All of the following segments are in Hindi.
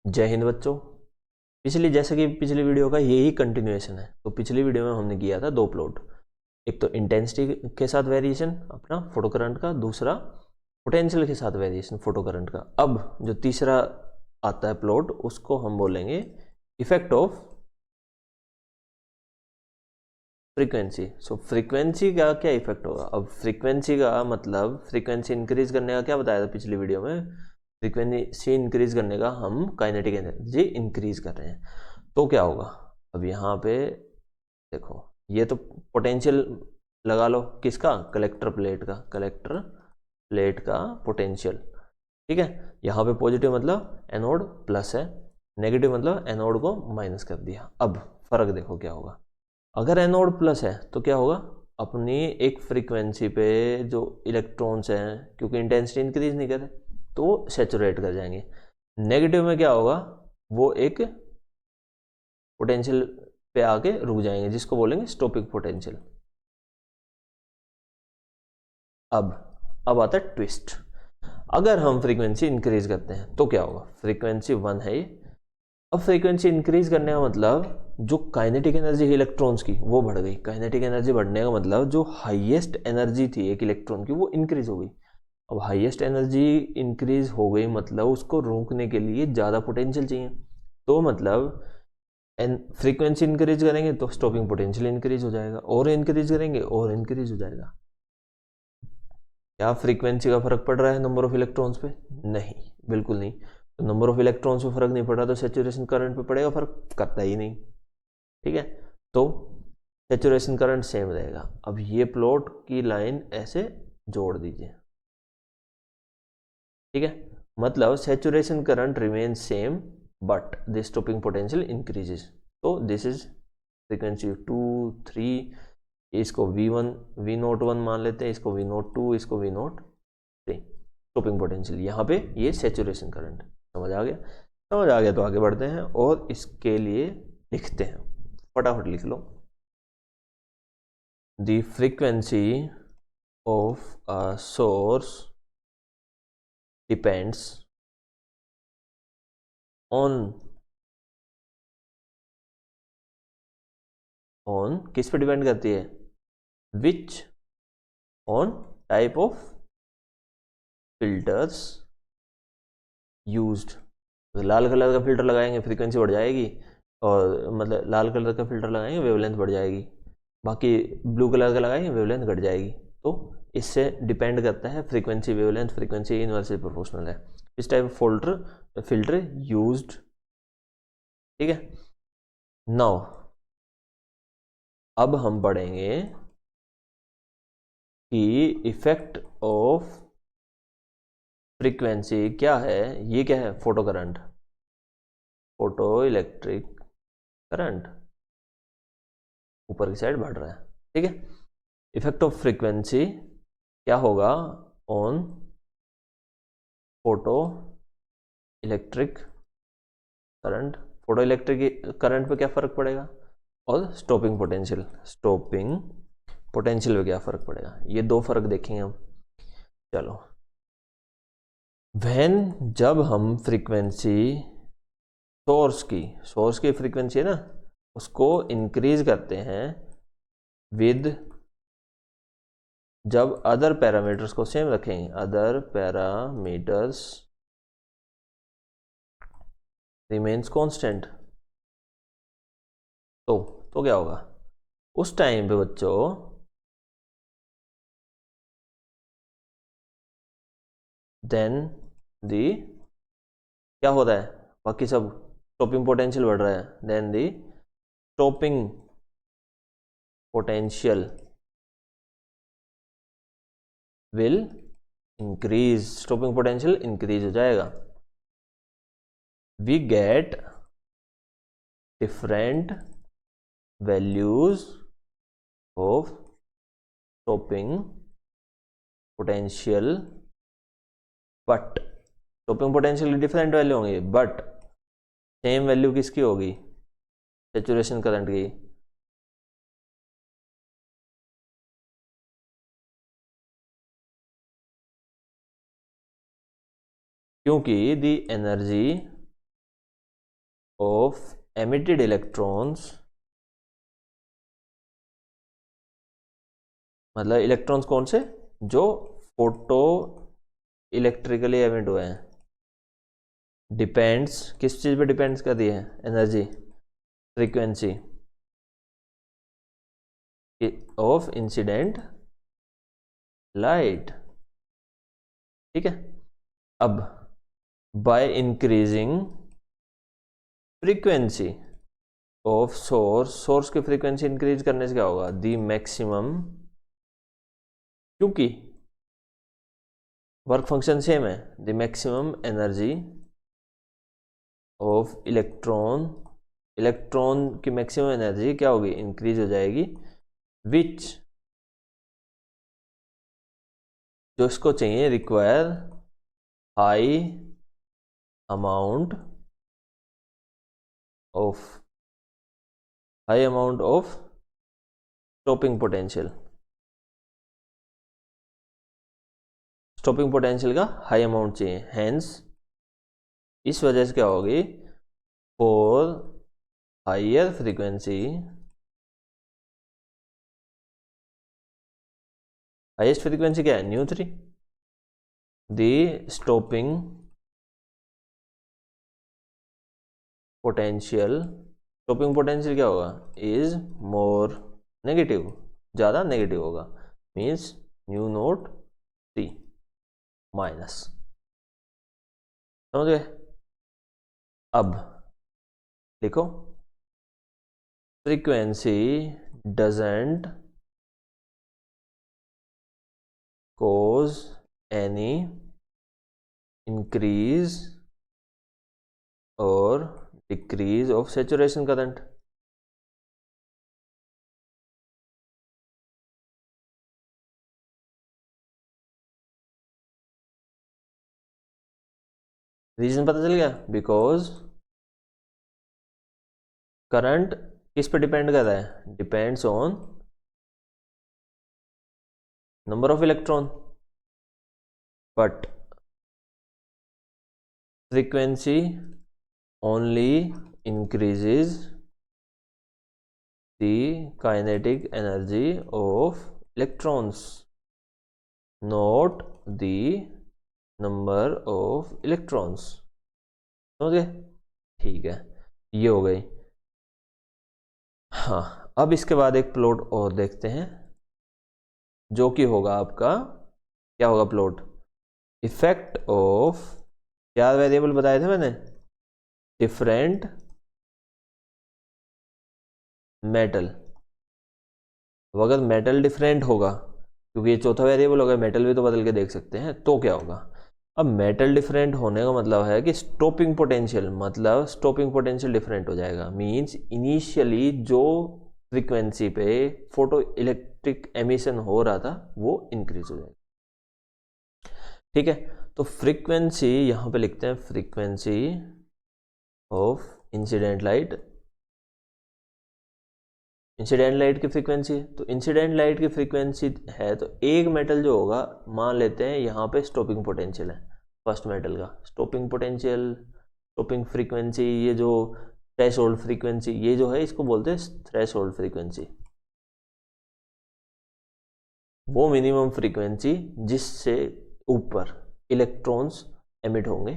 जय हिंद बच्चों। जैसे कि पिछली वीडियो का यही कंटिन्यूएशन है। तो पिछली वीडियो में हमने किया था दो प्लॉट, एक तो इंटेंसिटी के साथ वेरिएशन अपना फोटो करंट का, दूसरा पोटेंशियल के साथ वेरिएशन फोटो करंट का। अब जो तीसरा आता है प्लॉट, उसको हम बोलेंगे effect of frequency. So frequency का क्या इफेक्ट होगा? अब फ्रीक्वेंसी का मतलब, फ्रीक्वेंसी इंक्रीज करने का क्या बताया था पिछली वीडियो में? फ्रीक्वेंसी इंक्रीज करने का हम काइनेटिक एनर्जी इंक्रीज कर रहे हैं। तो क्या होगा? अब यहाँ पे देखो, ये तो पोटेंशियल लगा लो, किसका? कलेक्टर प्लेट का, कलेक्टर प्लेट का पोटेंशियल। ठीक है, यहाँ पे पॉजिटिव मतलब एनोड प्लस है, नेगेटिव मतलब एनोड को माइनस कर दिया। अब फर्क देखो क्या होगा। अगर एनोड प्लस है तो क्या होगा? अपनी एक फ्रीक्वेंसी पे जो इलेक्ट्रॉन्स हैं, क्योंकि इंटेंसिटी इंक्रीज नहीं करे, तो सेचुरेट कर जाएंगे। नेगेटिव में क्या होगा? वो एक पोटेंशियल पे आके रुक जाएंगे, जिसको बोलेंगे स्टॉपिंग पोटेंशियल। अब आता है ट्विस्ट। अगर हम फ्रीक्वेंसी इंक्रीज करते हैं तो क्या होगा? फ्रीक्वेंसी 1 है ये। अब फ्रीक्वेंसी इंक्रीज करने का मतलब जो काइनेटिक एनर्जी है इलेक्ट्रॉन्स की, वो बढ़ गई। काइनेटिक एनर्जी बढ़ने का मतलब जो हाईएस्ट एनर्जी थी एक इलेक्ट्रॉन की, वो इंक्रीज हो गई। अब हाईएस्ट एनर्जी इंक्रीज हो गई मतलब उसको रोकने के लिए ज़्यादा पोटेंशियल चाहिए। तो मतलब फ्रीक्वेंसी इंक्रीज करेंगे तो स्टॉपिंग पोटेंशियल इंक्रीज हो जाएगा, और इंक्रीज करेंगे और इंक्रीज हो जाएगा। क्या फ्रीक्वेंसी का फर्क पड़ रहा है नंबर ऑफ इलेक्ट्रॉन्स पे? नहीं, बिल्कुल नहीं। तो नंबर ऑफ इलेक्ट्रॉन्स पे फर्क नहीं पड़ रहा तो सेचुरेशन करंट पे पड़ेगा? फर्क करता ही नहीं। ठीक है, तो सेचुरेशन करंट सेम रहेगा। अब ये प्लॉट की लाइन ऐसे जोड़ दीजिए। ठीक है, मतलब saturation current remain same but the stopping potential increases. तो दिस इज फ्रीक्वेंसी 2, 3, इसको V1 V01 मान लेते हैं, इसको V02, इसको V03। स्टॉपिंग पोटेंशियल यहाँ पे, ये सेचुरेशन करंट। समझ आ गया? समझ आ गया तो आगे बढ़ते हैं और इसके लिए लिखते हैं, फटाफट लिख लो। The frequency of a source depends on किस पे डिपेंड करती है? Which, on type of filters used. लाल कलर का फिल्टर लगाएंगे फ्रीक्वेंसी बढ़ जाएगी, और मतलब लाल कलर का फिल्टर लगाएंगे वेवलेंथ बढ़ जाएगी, बाकी ब्लू कलर का लगाएंगे वेवलेंथ घट जाएगी। तो इससे डिपेंड करता है frequency, wavelength, frequency inversely proportional है। इस टाइप ऑफ फिल्टर यूज्ड। ठीक है, नाउ अब हम पढ़ेंगे कि इफेक्ट ऑफ फ्रीक्वेंसी क्या है। ये क्या है? Photo current, photo electric current ऊपर की साइड बढ़ रहा है। ठीक है, इफेक्ट ऑफ फ्रीक्वेंसी क्या होगा on photo electric current? Photo electric current पे क्या फर्क पड़ेगा? और स्टॉपिंग पोटेंशियल, स्टॉपिंग पोटेंशियल पे क्या फर्क पड़ेगा? ये दो फर्क देखेंगे हम। चलो, व्हेन, जब हम फ्रीक्वेंसी सोर्स की फ्रीक्वेंसी है ना, उसको इंक्रीज करते हैं विद, जब अदर पैरामीटर्स को सेम रखेंगे, अदर पैरामीटर्स रिमेन्स कांस्टेंट। तो क्या होगा उस टाइम पे बच्चों? देन दी क्या होता है? बाकी सब स्टॉपिंग पोटेंशियल बढ़ रहा है, then the stopping potential will increase. Stopping potential increase हो जाएगा। We get different values of stopping potential, but stopping potential की डिफरेंट वैल्यू होंगी, बट सेम वैल्यू किसकी होगी? सेचुरेशन करंट की। क्योंकि the energy of emitted electrons, मतलब इलेक्ट्रॉन्स कौन से, जो फोटो इलेक्ट्रिकली एमिट हुए हैं, डिपेंड्स किस चीज पे डिपेंड्स कर रही है, energy, frequency of incident light. ठीक है, अब by increasing frequency of source की फ्रीक्वेंसी इंक्रीज करने से क्या होगा, दी मैक्सिमम, क्योंकि वर्क फंक्शन सेम है, the maximum energy of electron, electron की मैक्सिमम एनर्जी क्या होगी, इंक्रीज हो जाएगी, विच, जो इसको चाहिए, require high amount of stopping potential, stopping potential का हाई अमाउंट चाहिए, हैंस इस वजह से क्या होगी, for higher frequency, highest frequency क्या है, nu 3, the stopping potential, stopping potential क्या होगा, इज मोर नेगेटिव, ज़्यादा नेगेटिव होगा, मीन्स न्यू 0 माइनस, समझ गए। अब लिखो, frequency doesn't cause any increase or decrease of saturation current, reason पता चल गया, बिकॉज करंट किस पे डिपेंड कर रहा है, depends on number of electron, but frequency only increases the kinetic energy of electrons, not the number of electrons, समझ गए। ठीक है, ये हो गई। हाँ, अब इसके बाद एक प्लॉट और देखते हैं, जो कि होगा आपका, क्या होगा प्लॉट, इफेक्ट ऑफ, क्या वेरिएबल बताए थे मैंने, डिफरेंट मेटल। अब अगर मेटल डिफरेंट होगा, क्योंकि ये चौथा वेरिएबल होगा, मेटल भी तो बदल के देख सकते हैं, तो क्या होगा, अब मेटल डिफरेंट होने का मतलब है कि स्टॉपिंग पोटेंशियल डिफरेंट हो जाएगा, मींस इनिशियली जो फ्रीक्वेंसी पे फोटो इलेक्ट्रिक एमिशन हो रहा था वो इंक्रीज हो जाएगा। ठीक है, तो फ्रीक्वेंसी यहां पे लिखते हैं, frequency of incident light, incident light की फ्रीक्वेंसी है, तो इंसिडेंट लाइट की फ्रीक्वेंसी है, तो एक मेटल जो होगा, मान लेते हैं यहाँ पे स्टॉपिंग पोटेंशियल है, फर्स्ट मेटल का स्टॉपिंग पोटेंशियल, स्टॉपिंग फ्रीक्वेंसी, ये जो थ्रेशोल्ड फ्रीक्वेंसी, ये जो है इसको बोलते हैं थ्रेशोल्ड फ्रीक्वेंसी, वो मिनिमम फ्रीक्वेंसी जिससे ऊपर इलेक्ट्रॉन्स एमिट होंगे,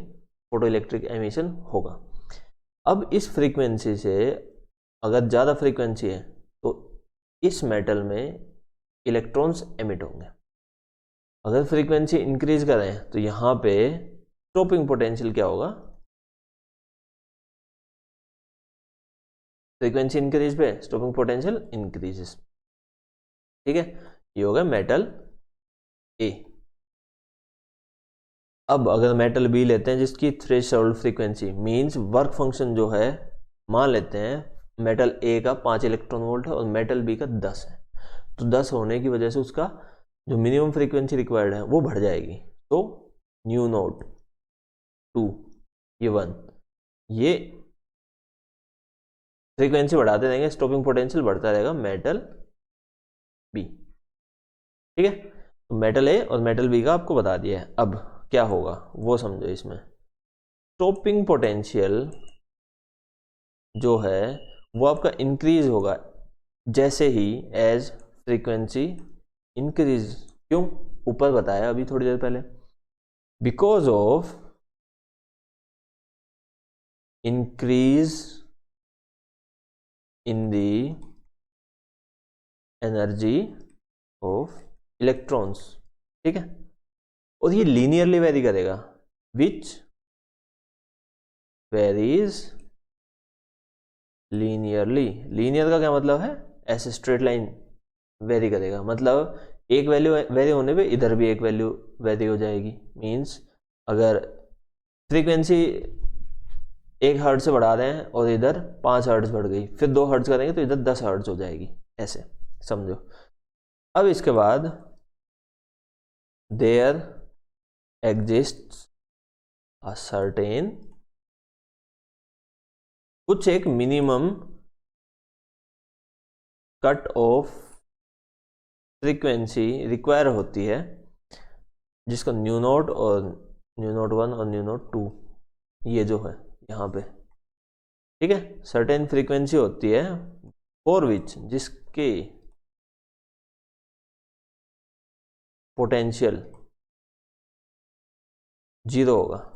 फोटो इलेक्ट्रिक एमिशन होगा। अब इस फ्रीक्वेंसी से अगर ज़्यादा फ्रीक्वेंसी है तो इस मेटल में इलेक्ट्रॉन्स एमिट होंगे, अगर फ्रीक्वेंसी इंक्रीज करें तो यहाँ पे स्टॉपिंग पोटेंशियल क्या होगा, फ्रीक्वेंसी इंक्रीज पे स्टॉपिंग पोटेंशियल इंक्रीजेस। ठीक है, ये होगा मेटल ए। अब अगर मेटल बी लेते हैं जिसकी threshold frequency, means work function जो है, मान लेते हैं मेटल ए का 5 इलेक्ट्रॉन वोल्ट है और मेटल बी का 10 है, तो 10 होने की वजह से उसका जो मिनिमम फ्रीक्वेंसी रिक्वायर्ड है वो बढ़ जाएगी, तो न्यू 2 ये 1, ये फ्रीक्वेंसी बढ़ाते रहेंगे, स्टॉपिंग पोटेंशियल बढ़ता रहेगा मेटल बी। ठीक है, तो मेटल ए और मेटल बी का आपको बता दिया है। अब क्या होगा वो समझो, इसमें स्टॉपिंग पोटेंशियल जो है वो आपका इंक्रीज होगा जैसे ही एज फ्रीक्वेंसी इंक्रीज। क्यों? ऊपर बताया अभी थोड़ी देर पहले, because of increase in the energy of electrons. ठीक है, और ये लीनियरली वेरी करेगा, विच वेरीज लीनियरली। लीनियर का क्या मतलब है? ऐसे स्ट्रेट लाइन वेरी करेगा, मतलब एक वैल्यू वेरी होने पे इधर भी एक वैल्यू वेरी हो जाएगी। मींस अगर फ्रीक्वेंसी 1 हर्ट्ज से बढ़ा रहे हैं और इधर 5 हर्ट्ज बढ़ गई, फिर 2 हर्ट्ज करेंगे तो इधर 10 हर्ट्ज हो जाएगी, ऐसे समझो। अब इसके बाद देयर एग्जिस्ट्स अ सर्टेन, कुछ एक minimum cut off frequency require होती है, जिसको न्यू नोट और न्यू नोट 1 और न्यू नोट 2 ये जो है यहाँ पे, ठीक है, सर्टेन फ्रीक्वेंसी होती है फॉर विच, जिसके पोटेंशियल जीरो होगा।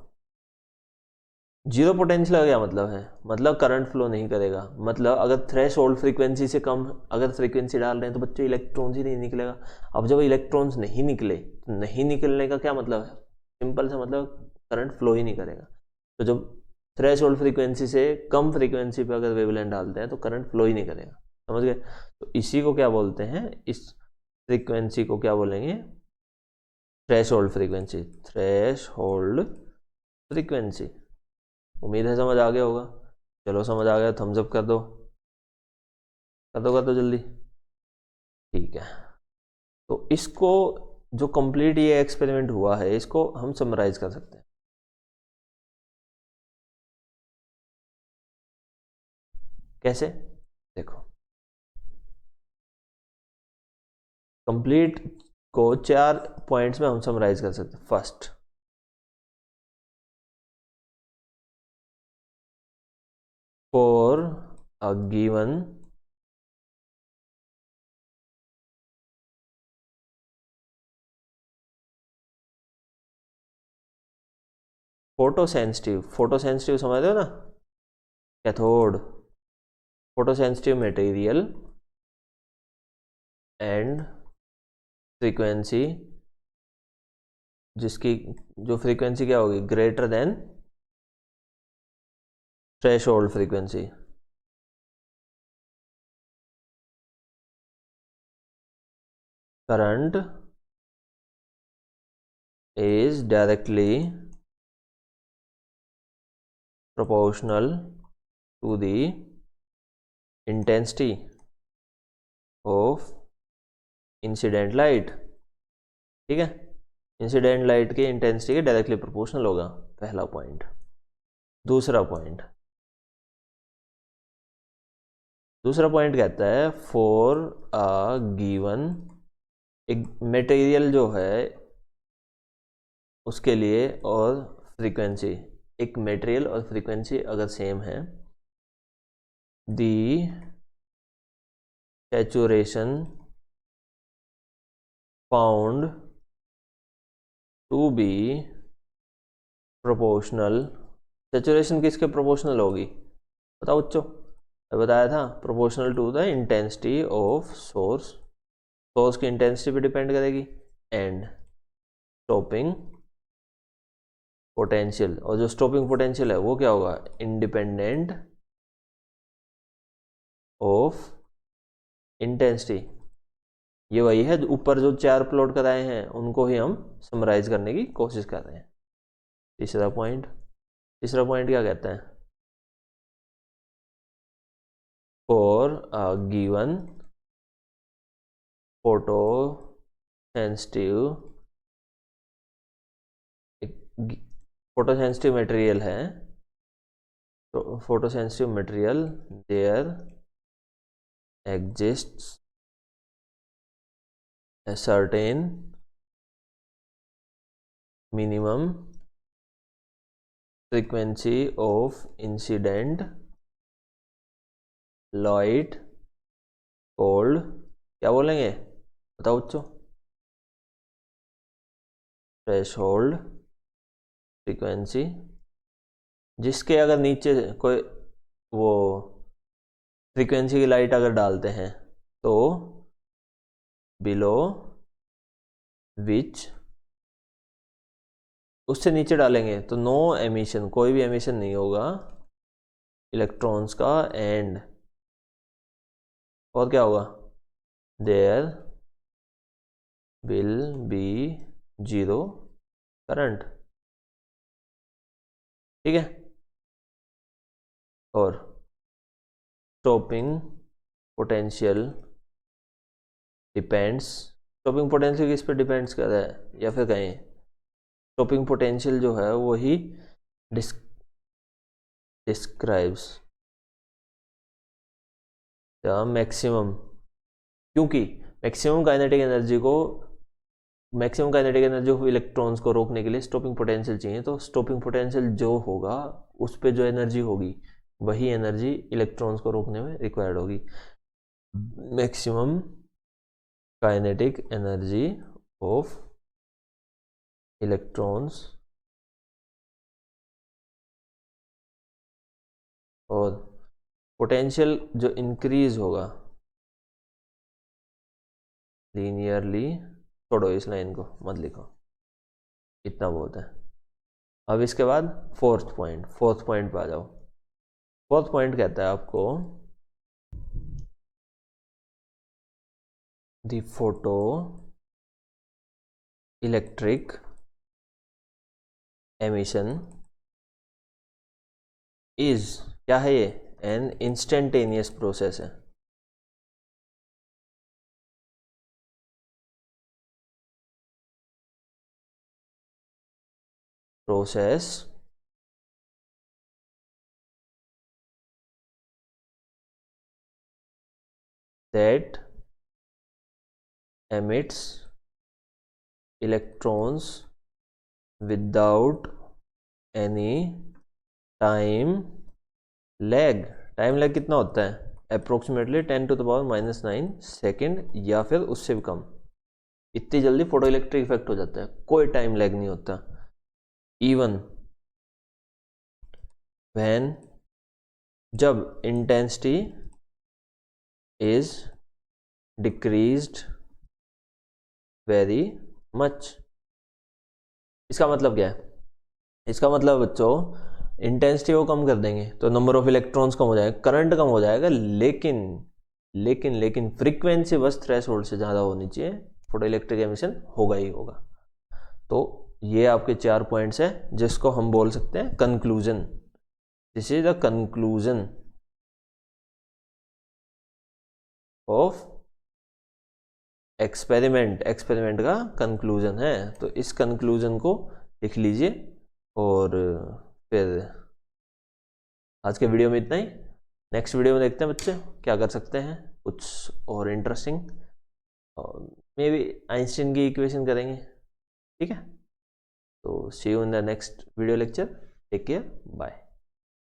जीरो पोटेंशियल का क्या मतलब है? मतलब करंट फ्लो नहीं करेगा। मतलब अगर थ्रेश होल्ड फ्रीक्वेंसी से कम अगर फ्रीक्वेंसी डाल रहे हैं तो बच्चों इलेक्ट्रॉन्स ही नहीं निकलेगा। अब जब इलेक्ट्रॉन्स नहीं निकले, नहीं निकलने का क्या मतलब है? सिंपल सा मतलब करंट फ्लो ही नहीं करेगा। तो जब थ्रेश होल्ड फ्रीक्वेंसी से कम फ्रीक्वेंसी पे अगर वेवलेंथ डालते हैं तो करंट फ्लो ही नहीं करेगा। समझ गए? तो इसी को क्या बोलते हैं? इस फ्रीक्वेंसी को क्या बोलेंगे? Threshold frequency. Threshold frequency. उम्मीद है समझ आ गया होगा। चलो समझ आ गया, थम्स अप कर दो, कर दो जल्दी। ठीक है, तो इसको जो कंप्लीट ये एक्सपेरिमेंट हुआ है इसको हम समराइज कर सकते हैं। कैसे? देखो, कंप्लीट को 4 पॉइंट्स में हम समराइज कर सकते हैं। First, for a given photosensitive, photosensitive समझ रहे हो ना, cathode, photosensitive material and frequency, जिसकी जो फ्रीक्वेंसी क्या होगी? Greater than threshold frequency. Current is directly proportional to the intensity of incident light। ठीक है, इंसिडेंट लाइट की इंटेंसिटी के डायरेक्टली प्रोपोर्शनल होगा, पहला पॉइंट। दूसरा पॉइंट, कहता है फॉर अ गिवन, एक मटेरियल जो है उसके लिए और फ्रीक्वेंसी, एक मटेरियल और फ्रीक्वेंसी अगर सेम है, the saturation found to be proportional। saturation किसके प्रोपोर्शनल होगी? बताओ बच्चों, बताया था proportional to the intensity of source. सोर्स की इंटेंसिटी पे डिपेंड करेगी। एंड स्टॉपिंग पोटेंशियल, और जो स्टॉपिंग पोटेंशियल है वो क्या होगा? Independent of intensity. ये वही है ऊपर जो 4 प्लॉट कराए हैं उनको ही हम समराइज करने की कोशिश कर रहे हैं। तीसरा पॉइंट क्या कहता है? For a given photosensitive, photosensitive material है, तो photosensitive material there exists a certain minimum frequency of incident light called क्या बोलेंगे बताओ बच्चों, थ्रेशोल्ड फ्रीक्वेंसी, जिसके अगर नीचे कोई वो फ्रीक्वेंसी की लाइट अगर डालते हैं तो बिलो विच, उससे नीचे डालेंगे तो नो एमिशन, कोई भी एमिशन नहीं होगा इलेक्ट्रॉन्स का, एंड और क्या होगा, there will be zero current, ठीक है। और stopping potential depends, stopping potential किस पे डिपेंड्स कर रहा है, या फिर कहें स्टॉपिंग पोटेंशियल जो है वही डिस्क्राइब्स द मैक्सिमम, क्योंकि maximum kinetic energy of electrons को रोकने के लिए स्टॉपिंग पोटेंशियल चाहिए, तो स्टॉपिंग पोटेंशियल जो होगा उस पे जो एनर्जी होगी वही एनर्जी इलेक्ट्रॉन्स को रोकने में रिक्वायर्ड होगी। Maximum kinetic energy of electrons और पोटेंशियल जो इंक्रीज होगा लीनियरली, छोड़ो इस लाइन को मत लिखो, इतना बहुत है। अब इसके बाद फोर्थ पॉइंट पे आ जाओ। फोर्थ पॉइंट कहता है आपको the photo electric emission is, क्या है ये, एन इंस्टेंटेनियस प्रोसेस है, process that emits electrons without any time lag। Time lag कितना होता है, अप्रोक्सीमेटली 10⁻⁹ सेकेंड या फिर उससे भी कम। इतनी जल्दी फोटो इलेक्ट्रिक इफेक्ट हो जाता है, कोई टाइम लैग नहीं होता। इवन व्हेन, जब intensity is decreased very much. इसका मतलब क्या है, इसका मतलब बच्चों इंटेंसिटी को कम कर देंगे तो नंबर ऑफ इलेक्ट्रॉन्स कम हो जाएगा, करंट कम हो जाएगा, लेकिन लेकिन लेकिन फ्रीक्वेंसी बस थ्रेशोल्ड से ज़्यादा होनी चाहिए, फोटो इलेक्ट्रिक एमिशन होगा ही होगा। तो ये आपके 4 पॉइंट्स हैं जिसको हम बोल सकते हैं conclusion. This is the conclusion of experiment का कंक्लूजन है। तो इस कंक्लूजन को लिख लीजिए। और फिर आज के वीडियो में इतना ही। नेक्स्ट वीडियो में देखते हैं बच्चे क्या कर सकते हैं, कुछ और इंटरेस्टिंग, और मे बी आइंस्टीन की इक्वेशन करेंगे, ठीक है। तो see you in the next video lecture, take care, bye.